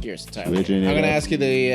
Here's Tyler. I'm going to ask you the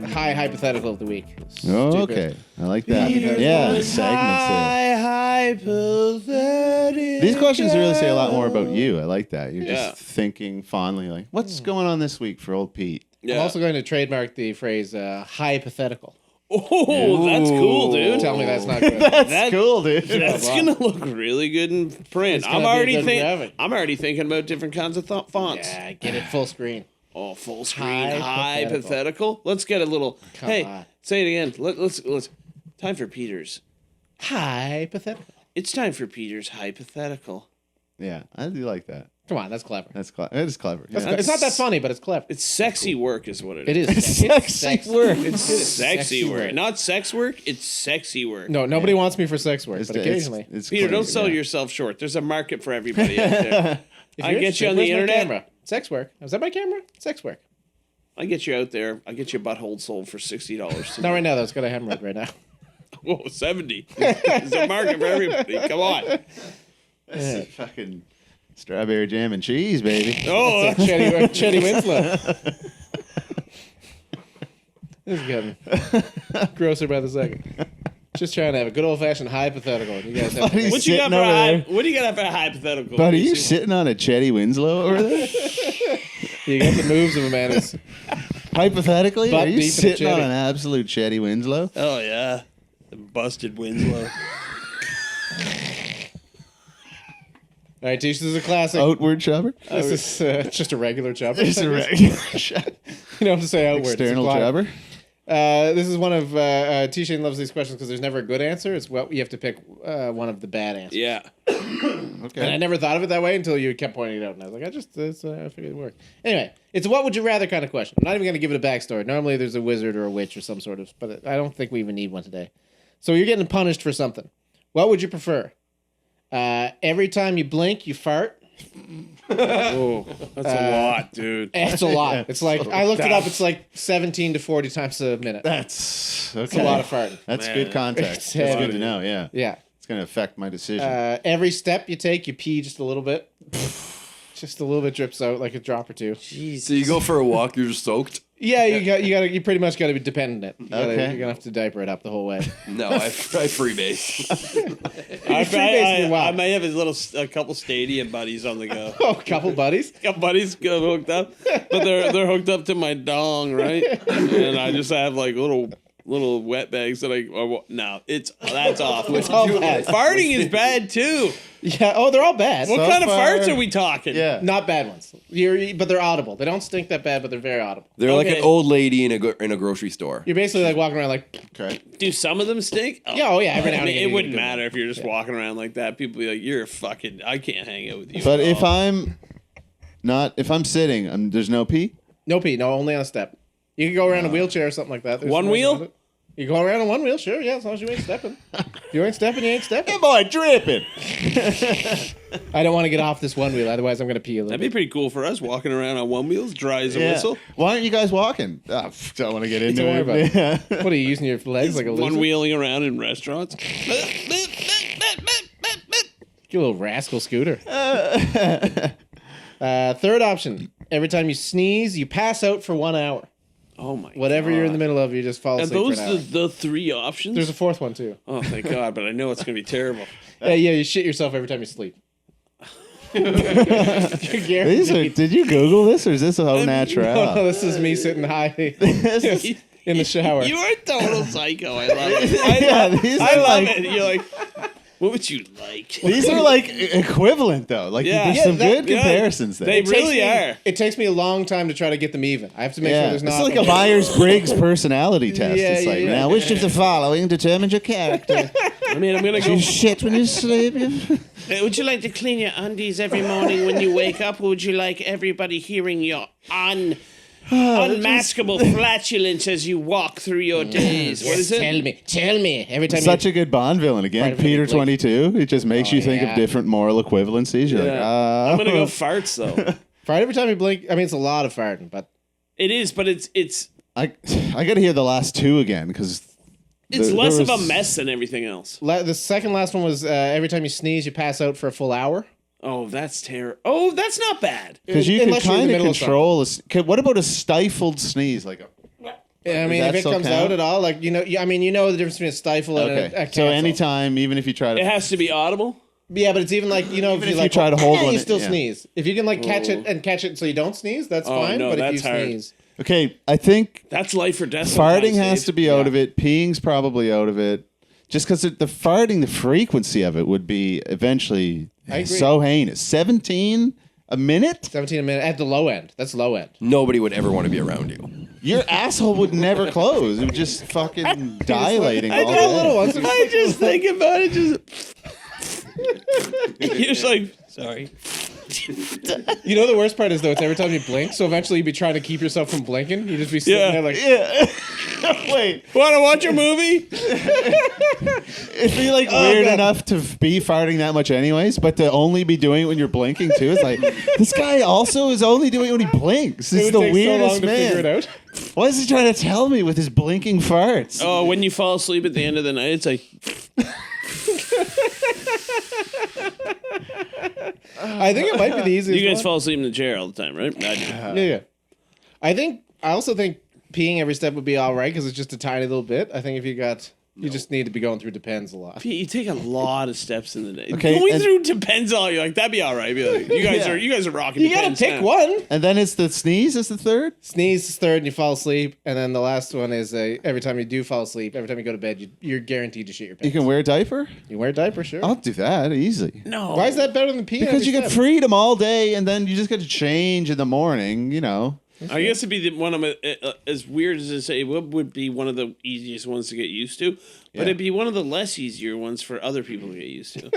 high hypothetical of the week. Oh, okay. I like that. Yeah, the segments there. Hypothetical. These questions really say a lot more about you. I like that. You're just thinking fondly, like, what's going on this week for old Pete? Yeah. I'm also going to trademark the phrase hypothetical. Oh, that's cool, dude. Tell me that's not good. That's cool, dude. That's gonna look really good in print. I'm already thinking about different kinds of fonts. Yeah, get it full screen. Oh, full screen. Hypothetical. Let's get a little. Say it again. Let's. Time for Peter's hypothetical. It's time for Peter's hypothetical. Yeah, I do like that. Come on, that's clever. It is clever. It's not that funny, but it's clever. It's sexy work, is what it is. It is sexy work. It's sexy work. Not sex work. It's sexy work. No, nobody wants me for sex work, but occasionally. It's Peter, don't sell yourself short. There's a market for everybody out there. I get you on the internet. Camera? Sex work. Is that my camera? Sex work. I get you out there. I get you a butthole sold for $60. Not right now, though. It's got a hemorrhoid right now. Whoa, 70. There's a market for everybody. Come on. That's fucking strawberry jam and cheese, baby. Oh, Chetty Winslow. This is getting grosser by the second. Just trying to have a good old-fashioned hypothetical. You guys have what do you got for a hypothetical? Buddy, you sitting on a Chetty Winslow over there? You got the moves of a man. Hypothetically, are you sitting on an absolute Chetty Winslow? Oh, yeah. The busted Winslow. All right, Tish, this is a classic. Outward chopper? This is just a regular chopper. It's a regular chopper. You don't have to say outward. External chopper? This is one of T-Shane loves these questions because there's never a good answer. It's what you have to pick one of the bad answers. Yeah. Okay. And I never thought of it that way until you kept pointing it out, and I was like, I figured it worked. Anyway, it's a what would you rather kind of question. I'm not even going to give it a backstory. Normally, there's a wizard or a witch or some sort of, but I don't think we even need one today. So you're getting punished for something. What would you prefer? Every time you blink, you fart. Oh, that's a lot, dude. It's a lot. It's like I looked it up. It's like 17 to 40 times a minute. That's a lot of farting. That's good context. That's good to know. Yeah. Yeah. It's gonna affect my decision. Every step you take, you pee just a little bit. Just a little bit drips out, like a drop or two. Jeez. So you go for a walk, you're just soaked. Yeah, you pretty much got to be dependent. You're gonna have to diaper it up the whole way. No, I freebase. I may have a couple stadium buddies on the go. Oh, a couple buddies? Couple buddies hooked up, but they're hooked up to my dong, right? And I just have like little wet bags that that's awful. It's all bad. Farting is bad too. Yeah. Oh, they're all bad. What kind of farts are we talking? Yeah. Not bad ones. But they're audible. They don't stink that bad, but they're very audible. They're like an old lady in a grocery store. You're basically like walking around like. Okay. Do some of them stink? Oh yeah. Every now and again. It wouldn't matter if you're just walking around like that. People be like, "You're fucking. I can't hang out with you." But if I'm sitting, there's no pee. No pee. No, only on a step. You can go around a wheelchair or something like that. There's one wheel. You go around on one wheel, sure, yeah, as long as you ain't stepping. If you ain't stepping, you ain't stepping. Hey, boy, dripping. I don't want to get off this one wheel, otherwise I'm going to pee a little That'd be pretty cool for us, walking around on one wheel, dry as a whistle. Why aren't you guys walking? Don't want to get into it. About it. What are you using your legs like a loser? One-wheeling around in restaurants. You little rascal scooter. Third option. Every time you sneeze, you pass out for 1 hour. Oh my Whatever God. you're in the middle of, you just fall asleep. Are those for an hour. the three options? There's a fourth one too. Oh, thank God, but I know it's going to be terrible. Yeah, you shit yourself every time you sleep. Did you Google this or is this au natural? No, this is me sitting high in the shower. You are a total psycho. I love it. I love it. You're like, what would you like? These are like equivalent though. Like there's some good comparisons there. They really are. It takes me a long time to try to get them even. I have to make sure there's not. It's like a Myers-Briggs personality test. It's like, now which of the following determines your character? I mean, I'm going to go. You shit when you sleep. Would you like to clean your undies every morning when you wake up, or would you like everybody hearing your unmaskable flatulence as you walk through your days? What is it? Tell me. Every time Such a good Bond villain. Again, Peter 22. It just makes you think of different moral equivalencies. You're like, I'm going to go farts, though. Fart every time you blink. I mean, it's a lot of farting, but... It is, but it's... I got to hear the last two again, because... It's less of a mess than everything else. The second last one was every time you sneeze, you pass out for a full hour. Oh, that's terrible. Oh, that's not bad. Because you can Unless you're in the kind of middle of control. What about a stifled sneeze? Like a. I mean, that if it still comes count? out at all, like you know the difference between a stifle and a Okay. cancel. So anytime, even if you try to. It has to be audible. Yeah, but it's even like Even if if you you like try to hold one, you still yeah. sneeze. If you can like catch it so you don't sneeze, that's Oh, fine. no, But if you that's hard. sneeze, Okay, I think That's life or death. farting sometimes, has Dave. to be out of it. Peeing's probably out of it. Just because the farting, the frequency of it would be eventually I agree. so heinous. 17 a minute? 17 a minute at the low end. That's low end. Nobody would ever want to be around you. Your asshole would never close. It would just fucking dilating all They're little day. ones. I just think about it. Just you're just like Sorry. You know the worst part is though, it's every time you blink. So eventually you'd be trying to keep yourself from blinking. You just be sitting Yeah. there like, Yeah. Wait, want to watch a movie? it'd be like weird God. enough to be farting that much anyways, but to only be doing it when you're blinking too. It's like, this guy also is only doing it when he blinks. it It's would the take weirdest so long to figure it man. out. What is he trying to tell me with his blinking farts? Oh, when you fall asleep at the end of the night, it's like I think it might be the easiest. you guys one. fall asleep in the chair all the time, right? I do. Yeah. I also think peeing every step would be all right because it's just a tiny little bit. I think if you just need to be going through Depends a lot. You take a lot of steps in the day. Okay, Going and- through Depends all you're like that'd be all right. Be like, you guys are rocking. You gotta Depends pick now. one. And then it's the sneeze is the third? Sneeze is third, and you fall asleep. And then the last one is every time you do fall asleep, every time you go to bed, you're guaranteed to shit your You pants. can wear a diaper? You wear a diaper, sure. I'll do that easy. No. Why is that better than peeing? Because every you get step? freedom all day and then you just get to change in the morning, you know. I guess it'd be one of as weird as to say, what would be one of the easiest ones to get used to, but it'd be one of the less easier ones for other people to get used to.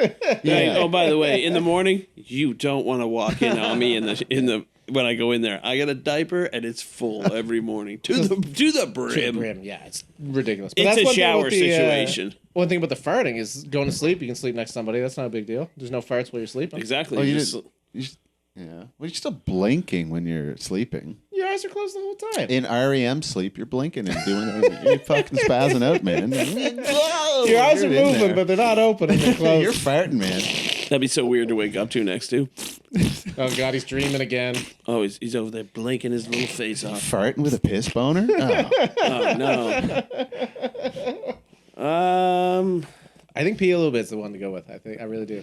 Like, oh, by the way, in the morning, you don't want to walk in on me in the when I go in there. I got a diaper and it's full every morning to the brim. Brim. Yeah, it's ridiculous. It's that's a one thing shower about the, situation. One thing about the farting is going to sleep. You can sleep next to somebody. That's not a big deal. There's no farts while you're sleeping. Exactly. Oh, You you just- didn't. Yeah. Well, you're still blinking when you're sleeping. Your eyes are closed the whole time. In REM sleep, you're blinking and doing it. You're fucking spazzing out, man. Your eyes are You're in moving, there. but they're not open and they're closed. You're farting, man. that'd be so weird to wake up to next to. Oh god, he's dreaming again. Oh, he's over there blinking his little face off. Farting with a piss boner? Oh. Oh no. I think pee a little bit's the one to go with. I really do.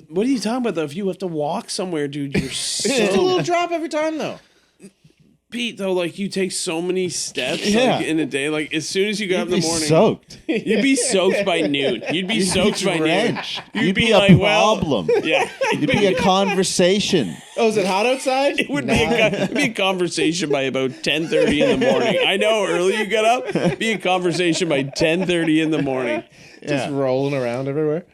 What are you talking about though? If you have to walk somewhere, dude, you're It's just a so little drop every time though. Pete, though, like you take so many steps Yeah. like, in a day. Like as soon as you get up in the Be morning, soaked. you'd be soaked by noon. You'd be soaked by noon. Drenched. You'd be a like, well, problem. yeah. You'd be a conversation. Oh, is it hot outside? It would be it'd be a conversation by about 10:30 in the morning. I know early you get up. It'd be a conversation by 10:30 in the morning. Just rolling around everywhere.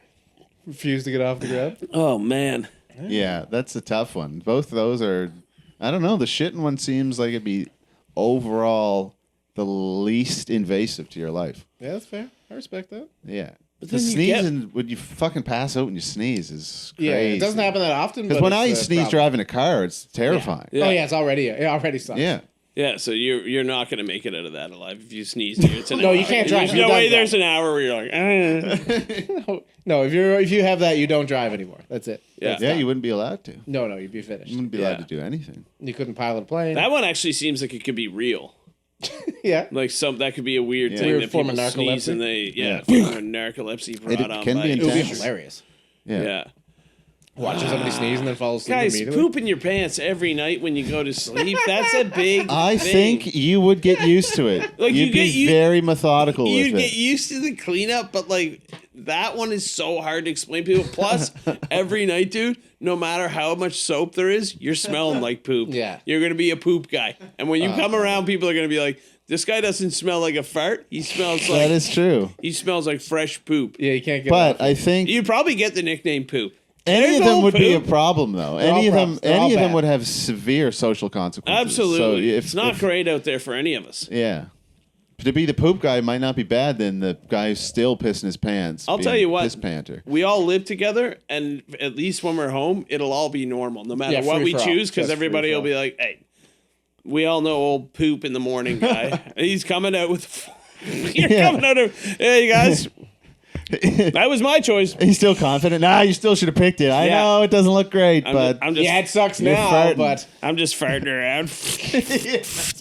Refuse to get off the ground. Oh man. Yeah, that's a tough one. Both of those are, I don't know, the shitting one seems like it'd be overall the least invasive to your life. Yeah, that's fair. I respect that. Yeah. But The then you sneezing, when you fucking pass out and you sneeze is crazy. Yeah, it doesn't happen that often. Because but when it's I a sneeze problem. driving a car, it's terrifying. Yeah. Oh yeah, it's already it already sucks. Yeah. Yeah, so you're not gonna make it out of that alive if you sneeze. Dude. It's an No, hour. you can't drive. There's You're no way. done There's an hour where you're like, No, if you have that, you don't drive anymore. That's it. Yeah. Yeah, you wouldn't be allowed to. You No, you'd be finished. wouldn't be allowed to do anything. You couldn't pilot a plane. that one actually seems like it could be real. Yeah. Like that could be a weird Yeah. thing Weird that form people of sneeze narcolepsy? and they Yeah. form of narcolepsy brought It on can by be It would be intense. hilarious. Yeah. yeah. Watching somebody sneeze and then fall asleep Guys, immediately. poop in your pants every night when you go to sleep. That's a big I thing. think you would get used to it. Like, You'd you be get you- very methodical You'd with get it. used to the cleanup, but like that one is so hard to explain to people. Plus, every night, dude, no matter how much soap there is, you're smelling like poop. Yeah. You're gonna be a poop guy. And when you come around, people are gonna be like, this guy doesn't smell like a fart. He smells That like is true. he smells like fresh poop. Yeah, you can't get. But off. I think You'd probably get the nickname poop. any There's of them old would be a poop. problem, though. They're all Any of them, problems. They're all any of them bad. would have severe social consequences. Absolutely. So if, it's not if- great out there for any of us. Yeah. To be the poop guy might not be bad than the guy who's still pissing his pants. I'll being tell you what. Piss panter. We all live together, and at least when we're home, it'll all be normal, no matter Yeah, what free we for all. choose, because Just everybody free for will be like, "Hey, we all know old poop in the morning guy. He's coming out with." You're Yeah. coming out of. Hey guys, That was my choice. He's still confident. Nah, you still should have picked it. I Yeah. know it doesn't look great, but I'm just, Yeah, it sucks You're now, farting. but I'm just farting around.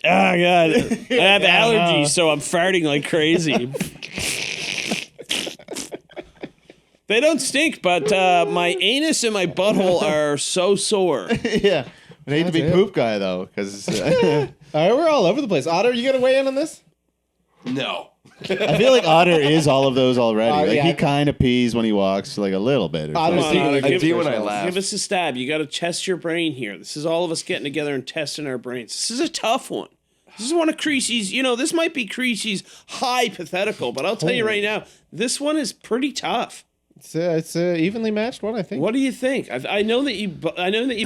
Oh god, I have allergies, so I'm farting like crazy. They don't stink, but my anus and my butthole are so sore. yeah. I hate to be That's it. poop guy though, because all right, we're all over the place. Otter, you got to weigh in on this? No. I feel like Otter is all of those already. Like yeah. he kind of pees when he walks, like a little bit. Or Otter's something. Come on, secretly Otter, I do when I first. laugh. Give us a stab. You got to test your brain here. This is all of us getting together and testing our brains. This is a tough one. This is one of Creasy's. This might be Creasy's hypothetical, but I'll tell you right now, this one is pretty tough. It's a evenly matched one, I think. What do you think? I know that you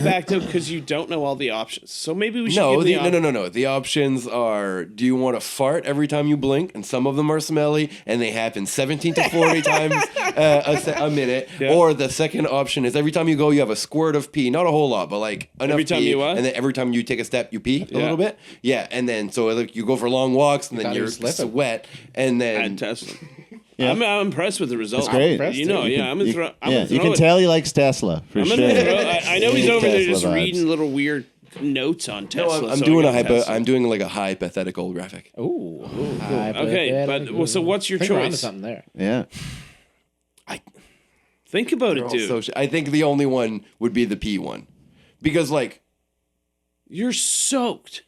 backed out because you don't know all the options. So maybe we should No, give no. The options are: do you want to fart every time you blink? And some of them are smelly, and they happen 17 to 40 times a minute. Yeah. Or the second option is every time you go, you have a squirt of pee. Not a whole lot, but like enough Every time pee. you what? And then every time you take a step, you pee a Yeah. little bit. Yeah, and then so like you go for long walks, and then thought he you're was slipping. sweat, and then Fantastic. Yeah. I'm impressed with the results. It's great. impressed, You know, too. yeah, I'm gonna throw. I'm Yeah, gonna you throw can it. tell he likes Tesla for I'm sure. gonna throw, I know he's Big over there Tesla just vibes. reading little weird notes on no, Tesla. I'm so doing I can test it. I'm doing like a hypothetical graphic. Ooh. Okay, but well, so what's your I think we're onto choice? something there. Yeah. Think about They're it, all dude. so I think the only one would be the pee one, because like You're soaked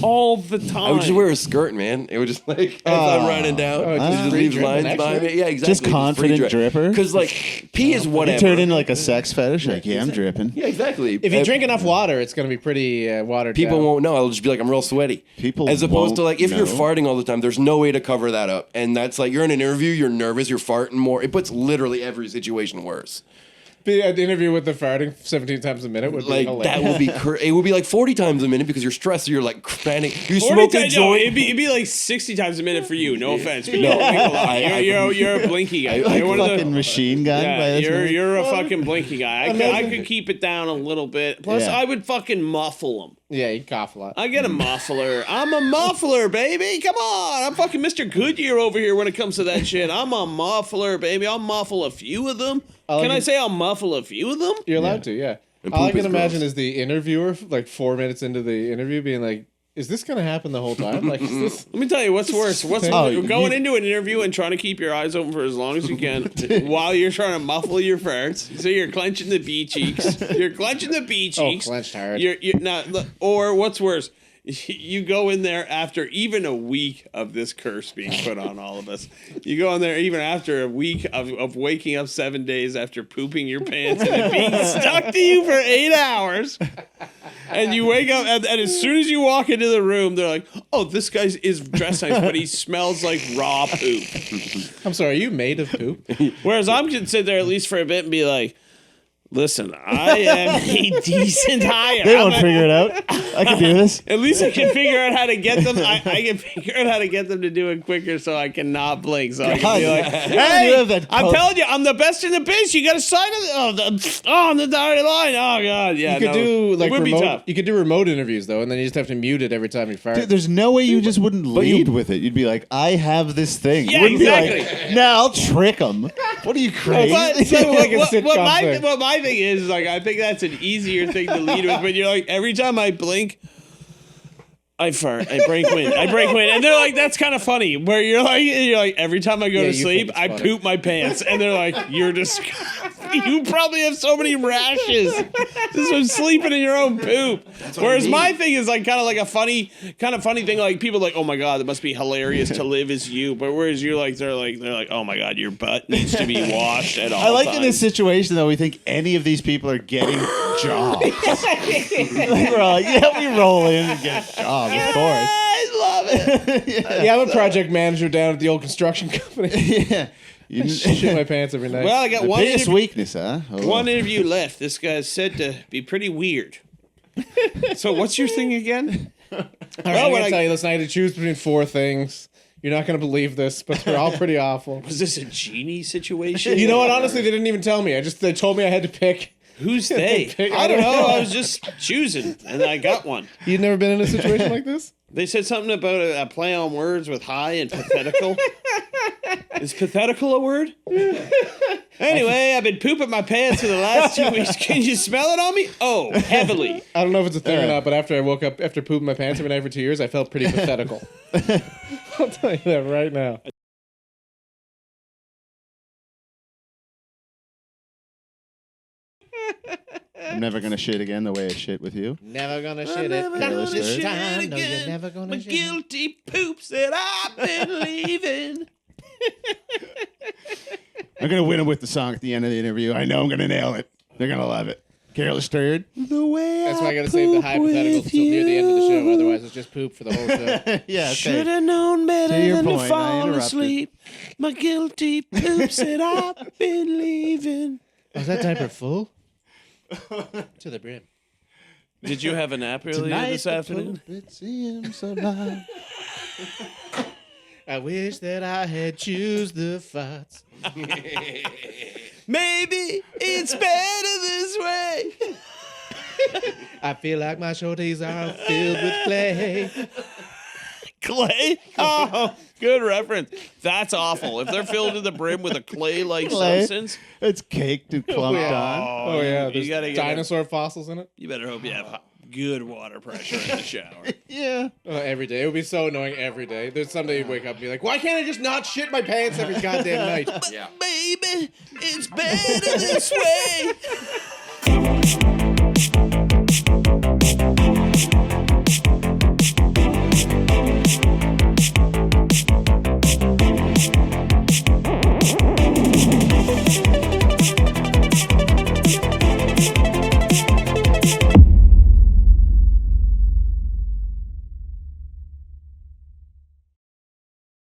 all the time. I would just wear a skirt, man. It would just like as I'm running down, Oh, it just just free leaves dripping lines behind extra? me. Yeah, exactly. Just confident dripper? Because like pee is You whatever. turn into like a sex fetish. Like, yeah, I'm dripping. Yeah, exactly. If you drink enough water, it's going to be pretty watered people down. won't know. I'll just be like, I'm real sweaty. People as opposed to won't like if you're know. farting all the time, there's no way to cover that up, and that's like you're in an interview, you're nervous, you're farting more. It puts literally every situation worse. Be an interview with the farting 17 times a minute would be Like hilarious. that would be it would be like 40 times a minute because you're stressed. You're like panic. You 40 smoke a times, no, joint. it'd be like 60 times a minute for you. No offense. But you don't blink a lot. You're a blinky guy. Like You're one of fucking the, machine gun. by yeah, this you're minute. you're a fucking blinky guy. I could keep it down a little bit. Plus, Yeah. I would fucking muffle him. Yeah, you cough a lot. I get a muffler. I'm a muffler, baby. Come on. I'm fucking Mr. Goodyear over here when it comes to that shit. I'm a muffler, baby. I'll muffle a few of them. Can I say I'll muffle a few of them? You're allowed to, yeah. And All I poop can is imagine gross. is the interviewer, like 4 minutes into the interview, being like, "Is this going to happen the whole time? Like, is this?" Let me tell you what's worse. What's Oh, going into an interview and trying to keep your eyes open for as long as you can while you're trying to muffle your farts. So you're clenching the bee cheeks. You're clenching the bee cheeks. clenched hard. You're not. Or what's worse? You go in there after even a week of this curse being put on all of us. You go in there even after a week of waking up 7 days after pooping your pants and it being stuck to you for 8 hours. And you wake up, and as soon as you walk into the room, they're like, "Oh, this guy is dressed nice, but he smells like raw poop." I'm sorry, are you made of poop? Whereas I'm going to sit there at least for a bit and be like, "Listen, I am a decent hire. They I'm won't a- figure it out. I can do this. At least I can figure out how to get them. I can figure out how to get them to do it quicker, so I can not blink. So I can be like, You "Hey, have that I'm code. telling you, I'm the best in the biz. You got to sign it. On the dotted line. Oh God, yeah. You could do like it would be remote. tough. You could do remote interviews though, and then you just have to mute it every time you fart. Dude, there's no way you just wouldn't lead with it. You'd be like, I have this thing. Yeah, you wouldn't exactly. be like, nah, I'll trick them. What are you crazy? But so Like a sitcom thing. what my thing is like, I think that's an easier thing to lead with. But you're like, every time I blink, I fart, I break wind, and they're like, that's kind of funny. Where you're like, every time I go Yeah, to you sleep, think it's I funny. poop my pants, and they're like, you're just, you probably have so many rashes just from sleeping in your own poop. Whereas my thing is like kind of funny thing. Like people are like, oh my God, it must be hilarious to live as you. But whereas you're like, they're like, oh my God, your butt needs to be washed at all I like times. in this situation though, we think any of these people are getting jobs. Like, we're all like, yeah, we roll in and get a job, of course. I love it. Yeah, I'm a project manager down at the old construction company. Yeah. You Shit my pants every night. Well, I got the one biggest interview, weakness, huh? Oh. one interview left. This guy's said to be pretty weird. So what's your thing again? All right, Well, I'm when gonna I- tell you this. I had to choose between 4 things. You're not gonna believe this, but they're all pretty awful. Was this a genie situation? You know what? Honestly, they didn't even tell me. They told me I had to pick. Who's they? Pick- I don't know. I was just choosing, and I got one. You've never been in a situation like this? They said something about a play on words with high and pathetical. Is pathetical a word? Anyway, I've been pooping my pants for the last 2 weeks. Can you smell it on me? Oh, heavily. I don't know if it's a thing or not, but after I woke up after pooping my pants every night for 2 years, I felt pretty pathetical. I'll tell you that right now. I'm never gonna shit again the way I shit with you. Never gonna shit it. Never Not gonna this shit time. No, again. you're never gonna My shit it. guilty poops that I've been leaving. I'm gonna win them with the song at the end of the interview. I know I'm gonna nail it. They're gonna love it. Careless turd. The way That's why I gotta save the hypothetical until near the end of the show. Otherwise, it's just poop for the whole show. Yeah. Should have known better To your than point, to I fall interrupted. asleep. My guilty poops that I've been leaving. Was that diaper full? To the brim. Did you have a nap earlier this afternoon? It seems so loud. I wish that I had choose the farts. Maybe it's better this way. I feel like my shorties are filled with clay. Clay? Oh, good reference. That's awful. If they're filled to the brim with a clay-like Clay. substance, It's caked and clumped on. Oh yeah, you there's gotta get dinosaur fossils in it. you better hope you have good water pressure in the shower. Yeah. Every day. It would be so annoying every day. There's some day you'd wake up and be like, why can't I just not shit my pants every goddamn night? Baby, it's better this way.